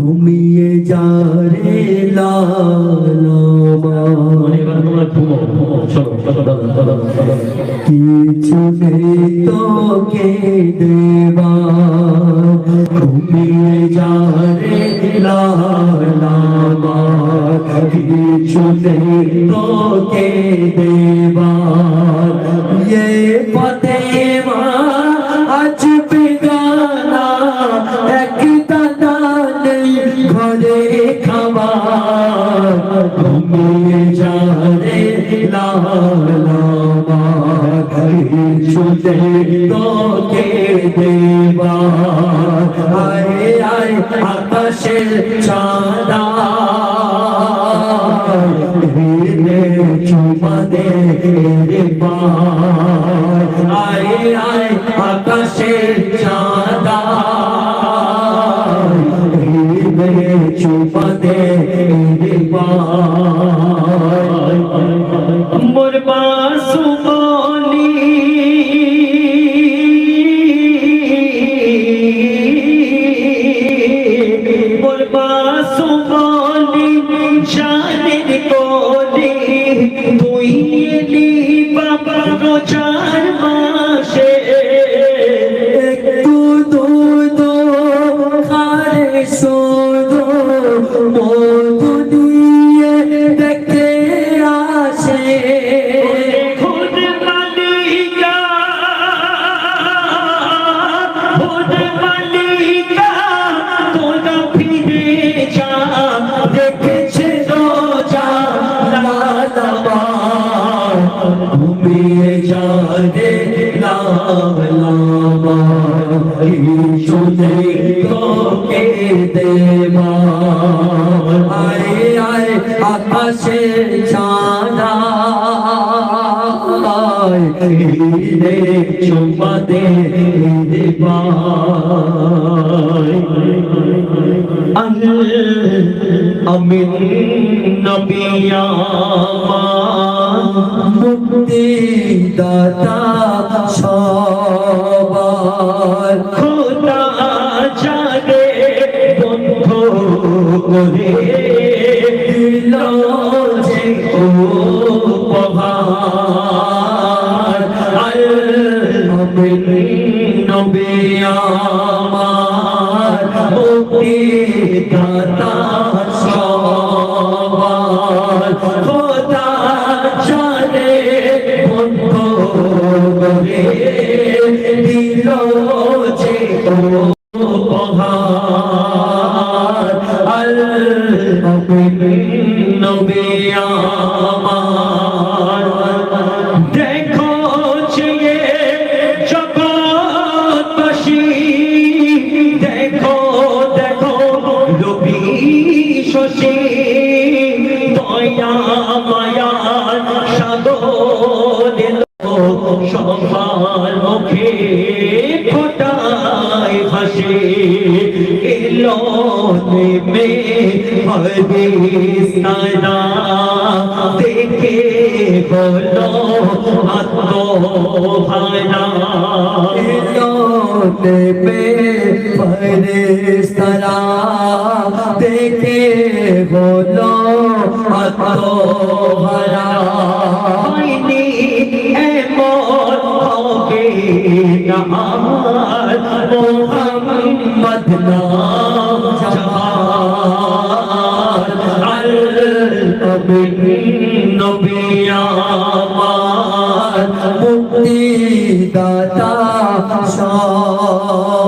ঘুমিয়ে যা রে লালা কিছু নেই তোকে দেবা ঘুমিয়ে যা রে লালা কিছু নেই তোকে দেবা ये फतेमा आज बेगाना एक दाना नहीं घरे खावा घूमिए जा रे लाला छुटे तो के देवा आए आए आकाशे चाँदा चुमा दे रे आए आए आकाशे चाँदा चुमा दे रे मोर बासुमानी मोर बासुमानी जाने कोली তুই এলি বাবা রোজার মাসে একটু দুধ খারে সোদো মধু দিয়ে দেখতে আসে খুদ মালিকা তোরা ফিরে যা দেখেছে রোজা লালা ঘুমিয়ে যা রে লালা শুনে তোকে দেবা আয় আয় আকাশে চাঁদা রে চুমা দে দেবা আমিন নবিয়া মুক্তি দাতা সবার খোদা জানে বন্ধ করে দিল যে উপহার আমিন নবিয়া মুক্তি দাতা সবার খোদা জানে বন্ধ করে দিল যে উপহার আমিন নবিয়া দেখো যে জগৎবাসী দেখো দেখো রবি শশী দয়া মায়া সাগর সবার মুখে ফোটায় হাসি এলো নেমে ফরিস্তারা দেখে বলো আত্মহারা এলো নেমে ফরিস্তারা দেখে বলো আত্মহারা মোহাম্মদ নাম জামাল আমিন নবিয়া মুক্তি দাতা সবার